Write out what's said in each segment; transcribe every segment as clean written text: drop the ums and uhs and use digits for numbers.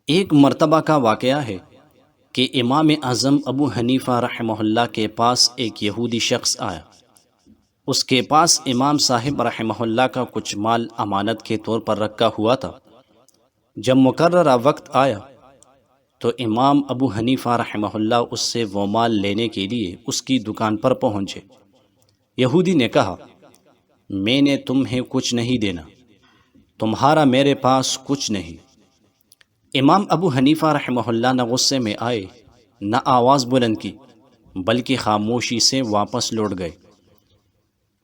ایک مرتبہ کا واقعہ ہے کہ امام اعظم ابو حنیفہ رحمہ اللہ کے پاس ایک یہودی شخص آیا۔ اس کے پاس امام صاحب رحمہ اللہ کا کچھ مال امانت کے طور پر رکھا ہوا تھا۔ جب مقررہ وقت آیا تو امام ابو حنیفہ رحمہ اللہ اس سے وہ مال لینے کے لیے اس کی دکان پر پہنچے۔ یہودی نے کہا، میں نے تمہیں کچھ نہیں دینا، تمہارا میرے پاس کچھ نہیں۔ امام ابو حنیفہ رحمہ اللہ نہ غصے میں آئے، نہ آواز بلند کی، بلکہ خاموشی سے واپس لوٹ گئے۔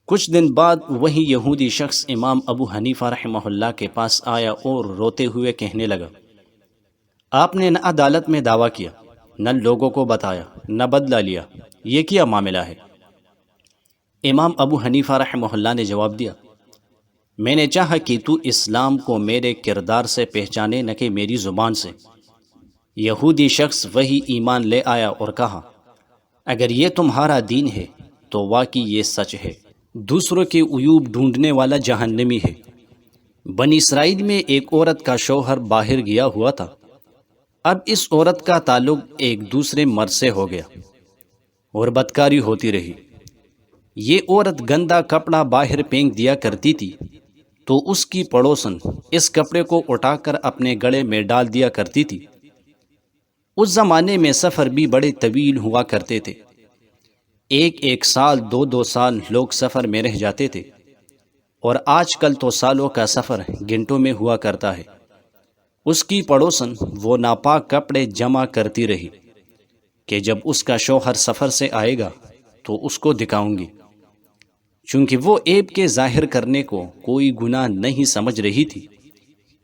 کچھ دن بعد وہی یہودی شخص امام ابو حنیفہ رحمہ اللہ کے پاس آیا اور روتے ہوئے کہنے لگا، آپ نے نہ عدالت میں دعویٰ کیا، نہ لوگوں کو بتایا، نہ بدلہ لیا، یہ کیا معاملہ ہے؟ امام ابو حنیفہ رحمہ اللہ نے جواب دیا، میں نے چاہا کہ تو اسلام کو میرے کردار سے پہچانے نہ کہ میری زبان سے۔ یہودی شخص وہی ایمان لے آیا اور کہا، اگر یہ تمہارا دین ہے تو واقعی یہ سچ ہے، دوسروں کے عیوب ڈھونڈنے والا جہنمی ہے۔ بنی اسرائیل میں ایک عورت کا شوہر باہر گیا ہوا تھا۔ اب اس عورت کا تعلق ایک دوسرے مرد سے ہو گیا اور بدکاری ہوتی رہی۔ یہ عورت گندا کپڑا باہر پھینک دیا کرتی تھی تو اس کی پڑوسن اس کپڑے کو اٹھا کر اپنے گڑے میں ڈال دیا کرتی تھی۔ اس زمانے میں سفر بھی بڑے طویل ہوا کرتے تھے، ایک سال دو سال لوگ سفر میں رہ جاتے تھے، اور آج کل تو سالوں کا سفر گھنٹوں میں ہوا کرتا ہے۔ اس کی پڑوسن وہ ناپاک کپڑے جمع کرتی رہی کہ جب اس کا شوہر سفر سے آئے گا تو اس کو دکھاؤں گی۔ چونکہ وہ عیب کے ظاہر کرنے کو کوئی گناہ نہیں سمجھ رہی تھی،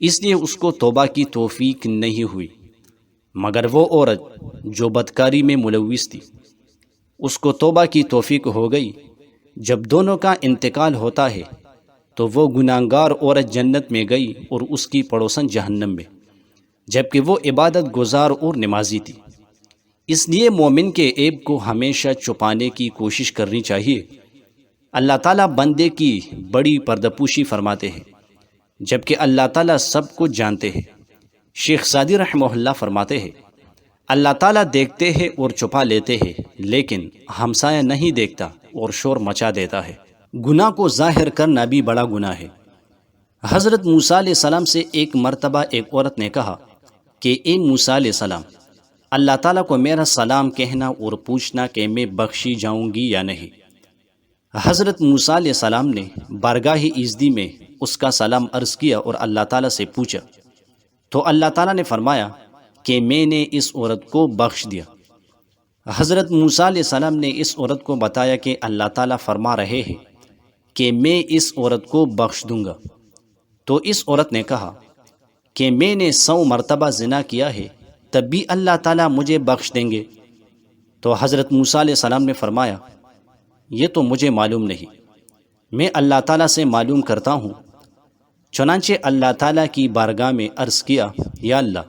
اس لیے اس کو توبہ کی توفیق نہیں ہوئی۔ مگر وہ عورت جو بدکاری میں ملوث تھی، اس کو توبہ کی توفیق ہو گئی۔ جب دونوں کا انتقال ہوتا ہے تو وہ گناہگار عورت جنت میں گئی اور اس کی پڑوسن جہنم میں، جبکہ وہ عبادت گزار اور نمازی تھی۔ اس لیے مومن کے عیب کو ہمیشہ چھپانے کی کوشش کرنی چاہیے۔ اللہ تعالیٰ بندے کی بڑی پردہ پوشی فرماتے ہیں، جبکہ اللہ تعالیٰ سب کچھ جانتے ہیں۔ شیخ سعدی رحمہ اللہ فرماتے ہیں، اللہ تعالیٰ دیکھتے ہیں اور چھپا لیتے ہیں، لیکن ہمسایہ نہیں دیکھتا اور شور مچا دیتا ہے۔ گناہ کو ظاہر کرنا بھی بڑا گناہ ہے۔ حضرت موسیٰ علیہ السلام سے ایک مرتبہ ایک عورت نے کہا کہ اے موسیٰ علیہ السلام، اللہ تعالیٰ کو میرا سلام کہنا اور پوچھنا کہ میں بخشی جاؤں گی یا نہیں۔ حضرت موسیٰ علیہ السلام نے بارگاہ ایزدی میں اس کا سلام عرض کیا اور اللہ تعالیٰ سے پوچھا، تو اللہ تعالیٰ نے فرمایا کہ میں نے اس عورت کو بخش دیا۔ حضرت موسیٰ علیہ السلام نے اس عورت کو بتایا کہ اللہ تعالیٰ فرما رہے ہیں کہ میں اس عورت کو بخش دوں گا۔ تو اس عورت نے کہا کہ میں نے 100 مرتبہ زنا کیا ہے، تب بھی اللہ تعالیٰ مجھے بخش دیں گے؟ تو حضرت موسیٰ علیہ السلام نے فرمایا، یہ تو مجھے معلوم نہیں، میں اللہ تعالیٰ سے معلوم کرتا ہوں۔ چنانچہ اللہ تعالیٰ کی بارگاہ میں عرض کیا، یا اللہ،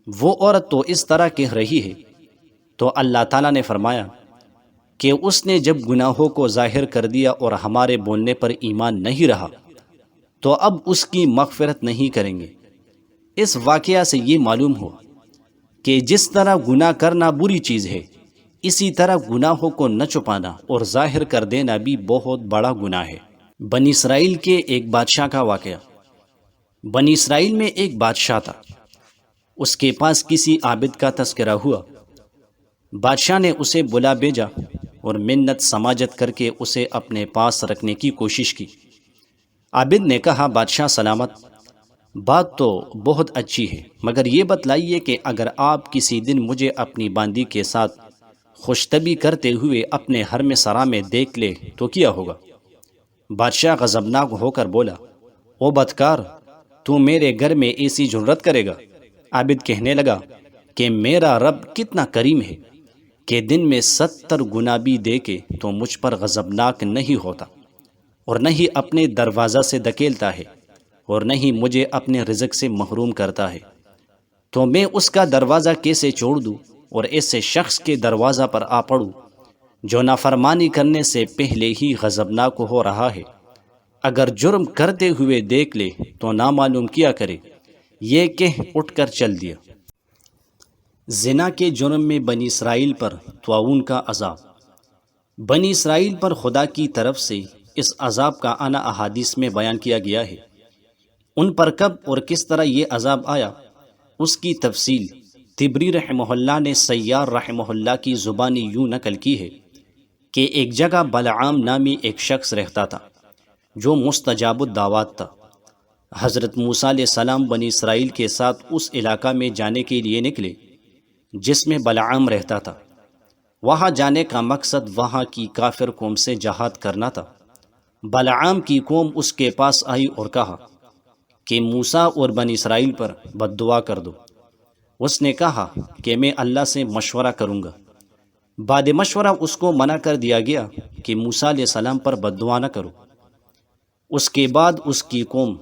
وہ عورت تو اس طرح کہہ رہی ہے۔ تو اللہ تعالیٰ نے فرمایا کہ اس نے جب گناہوں کو ظاہر کر دیا اور ہمارے بولنے پر ایمان نہیں رہا تو اب اس کی مغفرت نہیں کریں گے۔ اس واقعہ سے یہ معلوم ہو کہ جس طرح گناہ کرنا بری چیز ہے، اسی طرح گناہوں کو نہ چھپانا اور ظاہر کر دینا بھی بہت بڑا گناہ ہے۔ بنی اسرائیل کے ایک بادشاہ کا واقعہ۔ بنی اسرائیل میں ایک بادشاہ تھا، اس کے پاس کسی عابد کا تذکرہ ہوا۔ بادشاہ نے اسے بلا بھیجا اور منت سماجت کر کے اسے اپنے پاس رکھنے کی کوشش کی۔ عابد نے کہا، بادشاہ سلامت، بات تو بہت اچھی ہے، مگر یہ بتلائیے کہ اگر آپ کسی دن مجھے اپنی باندی کے ساتھ خوشطبی کرتے ہوئے اپنے حرم سرا میں دیکھ لے تو کیا ہوگا؟ بادشاہ غضبناک ہو کر بولا، او بدکار، تو میرے گھر میں ایسی جرت کرے گا؟ عابد کہنے لگا کہ میرا رب کتنا کریم ہے کہ دن میں 70 گنا بھی دے کے تو مجھ پر غضبناک نہیں ہوتا، اور نہ ہی اپنے دروازہ سے دھکیلتا ہے، اور نہ ہی مجھے اپنے رزق سے محروم کرتا ہے، تو میں اس کا دروازہ کیسے چھوڑ دوں اور ایسے شخص کے دروازہ پر آ پڑوں جو نافرمانی کرنے سے پہلے ہی غضبناک ہو رہا ہے؟ اگر جرم کرتے ہوئے دیکھ لے تو نامعلوم کیا کرے یہ کہہ اٹھ کر چل دیا۔ زنا کے جرم میں بنی اسرائیل پر طاعون کا عذاب۔ بنی اسرائیل پر خدا کی طرف سے اس عذاب کا آنا احادیث میں بیان کیا گیا ہے۔ ان پر کب اور کس طرح یہ عذاب آیا، اس کی تفصیل طبری رحمہ اللہ نے سیار رحمہ اللہ کی زبانی یوں نقل کی ہے کہ ایک جگہ بلعام نامی ایک شخص رہتا تھا جو مستجاب الدعوات تھا۔ حضرت موسیٰ علیہ السلام بنی اسرائیل کے ساتھ اس علاقہ میں جانے کے لیے نکلے جس میں بلعام رہتا تھا۔ وہاں جانے کا مقصد وہاں کی کافر قوم سے جہاد کرنا تھا۔ بلعام کی قوم اس کے پاس آئی اور کہا کہ موسیٰ اور بنی اسرائیل پر بد دعا کر دو۔ اس نے کہا کہ میں اللہ سے مشورہ کروں گا۔ بعد مشورہ اس کو منع کر دیا گیا کہ موسیٰ علیہ السلام پر بد دعا نہ کرو۔ اس کے بعد اس کی قوم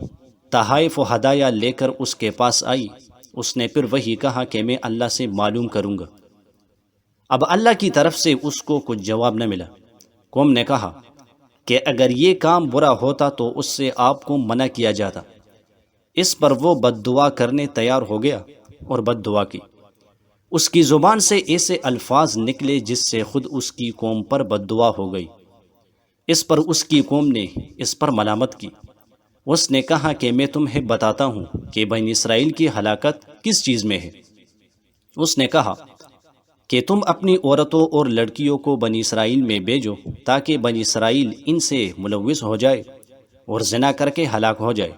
تحائف و ہدایہ لے کر اس کے پاس آئی۔ اس نے پھر وہی کہا کہ میں اللہ سے معلوم کروں گا۔ اب اللہ کی طرف سے اس کو کچھ جواب نہ ملا۔ قوم نے کہا کہ اگر یہ کام برا ہوتا تو اس سے آپ کو منع کیا جاتا۔ اس پر وہ بد دعا کرنے تیار ہو گیا اور بد دعا کی۔ اس کی زبان سے ایسے الفاظ نکلے جس سے خود اس کی قوم پر بد دعا ہو گئی۔ اس پر اس کی قوم نے اس پر ملامت کی۔ اس نے کہا کہ میں تمہیں بتاتا ہوں کہ بنی اسرائیل کی ہلاکت کس چیز میں ہے۔ اس نے کہا کہ تم اپنی عورتوں اور لڑکیوں کو بنی اسرائیل میں بھیجو تاکہ بنی اسرائیل ان سے ملوث ہو جائے اور زنا کر کے ہلاک ہو جائے۔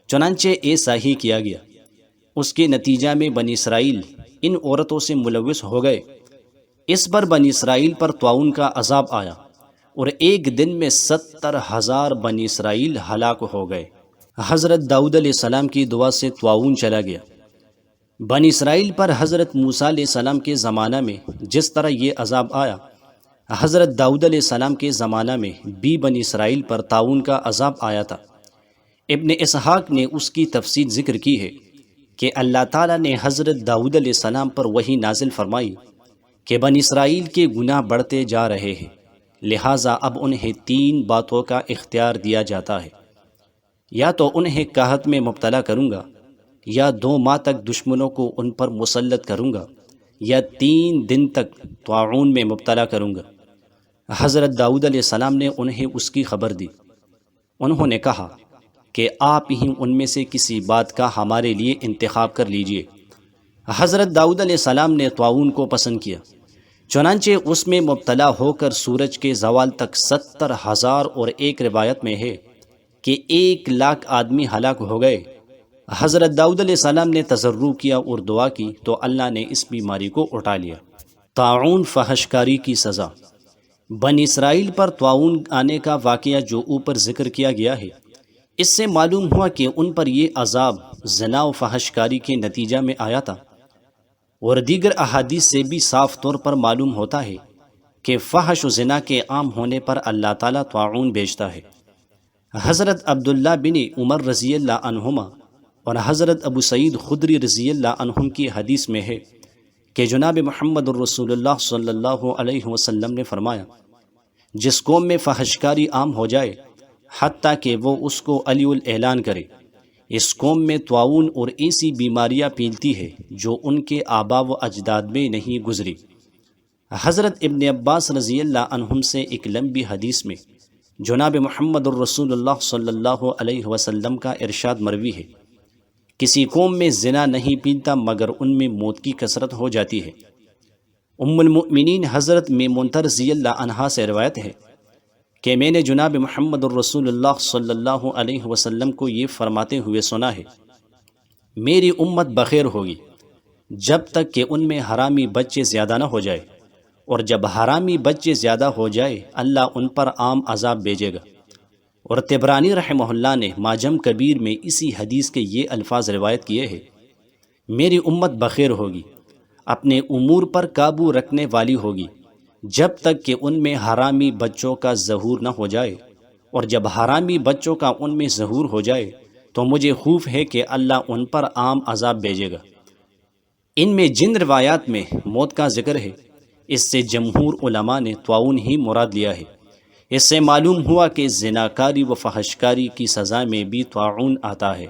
چنانچہ ایسا ہی کیا گیا۔ اس کے نتیجہ میں بنی اسرائیل ان عورتوں سے ملوث ہو گئے۔ اس پر بنی اسرائیل پر طاعون کا عذاب آیا اور ایک دن میں 70,000 بنی اسرائیل ہلاک ہو گئے۔ حضرت داؤد علیہ السلام کی دعا سے طاعون چلا گیا۔ بنی اسرائیل پر حضرت موسیٰ علیہ السلام کے زمانہ میں جس طرح یہ عذاب آیا، حضرت داؤد علیہ السلام کے زمانہ میں بھی بنی اسرائیل پر طاعون کا عذاب آیا تھا۔ ابن اسحاق نے اس کی تفصیل ذکر کی ہے کہ اللہ تعالیٰ نے حضرت داؤد علیہ السلام پر وحی نازل فرمائی کہ بنی اسرائیل کے گناہ بڑھتے جا رہے ہیں، لہٰذا اب انہیں 3 باتوں کا اختیار دیا جاتا ہے، یا تو انہیں قحط میں مبتلا کروں گا، یا 2 ماہ تک دشمنوں کو ان پر مسلط کروں گا، یا 3 دن تک طاعون میں مبتلا کروں گا۔ حضرت داؤد علیہ السلام نے انہیں اس کی خبر دی۔ انہوں نے کہا کہ آپ ہی ان میں سے کسی بات کا ہمارے لیے انتخاب کر لیجئے۔ حضرت داؤد علیہ السلام نے طاعون کو پسند کیا، چنانچہ اس میں مبتلا ہو کر سورج کے زوال تک 70,000 اور ایک روایت میں ہے کہ 1,00,000 آدمی ہلاک ہو گئے۔ حضرت داؤد علیہ السلام نے تضرع کیا اور دعا کی تو اللہ نے اس بیماری کو اٹھا لیا۔ طاعون فحش کاری کی سزا۔ بنی اسرائیل پر طاعون آنے کا واقعہ جو اوپر ذکر کیا گیا ہے، اس سے معلوم ہوا کہ ان پر یہ عذاب زنا و فحش کاری کے نتیجہ میں آیا تھا، اور دیگر احادیث سے بھی صاف طور پر معلوم ہوتا ہے کہ فحش و زنا کے عام ہونے پر اللہ تعالیٰ طاعون بھیجتا ہے۔ حضرت عبداللہ بن عمر رضی اللہ عنہما اور حضرت ابو سعید خدری رضی اللہ عنہم کی حدیث میں ہے کہ جناب محمد الرسول اللہ صلی اللہ علیہ وسلم نے فرمایا، جس قوم میں فحش کاری عام ہو جائے حتیٰ کہ وہ اس کو علی الاعلان کرے، اس قوم میں طاعون اور ایسی بیماریاں پھیلتی ہے جو ان کے آبا و اجداد میں نہیں گزری۔ حضرت ابن عباس رضی اللہ عنہم سے ایک لمبی حدیث میں جناب محمد الرسول اللہ صلی اللہ علیہ وسلم کا ارشاد مروی ہے، کسی قوم میں زنا نہیں پھیلتا مگر ان میں موت کی کثرت ہو جاتی ہے۔ ام المؤمنین حضرت میمونہ رضی اللہ عنہا سے روایت ہے کہ میں نے جناب محمد الرسول اللہ صلی اللہ علیہ وسلم کو یہ فرماتے ہوئے سنا ہے، میری امت بخیر ہوگی جب تک کہ ان میں حرامی بچے زیادہ نہ ہو جائے، اور جب حرامی بچے زیادہ ہو جائے اللہ ان پر عام عذاب بھیجے گا۔ اور طبرانی رحمہ اللہ نے معجم کبیر میں اسی حدیث کے یہ الفاظ روایت کیے ہیں، میری امت بخیر ہوگی، اپنے امور پر قابو رکھنے والی ہوگی جب تک کہ ان میں حرامی بچوں کا ظہور نہ ہو جائے، اور جب حرامی بچوں کا ان میں ظہور ہو جائے تو مجھے خوف ہے کہ اللہ ان پر عام عذاب بھیجے گا۔ ان میں جن روایات میں موت کا ذکر ہے، اس سے جمہور علماء نے طاعون ہی مراد لیا ہے۔ اس سے معلوم ہوا کہ زناکاری و فحشکاری کی سزا میں بھی طاعون آتا ہے۔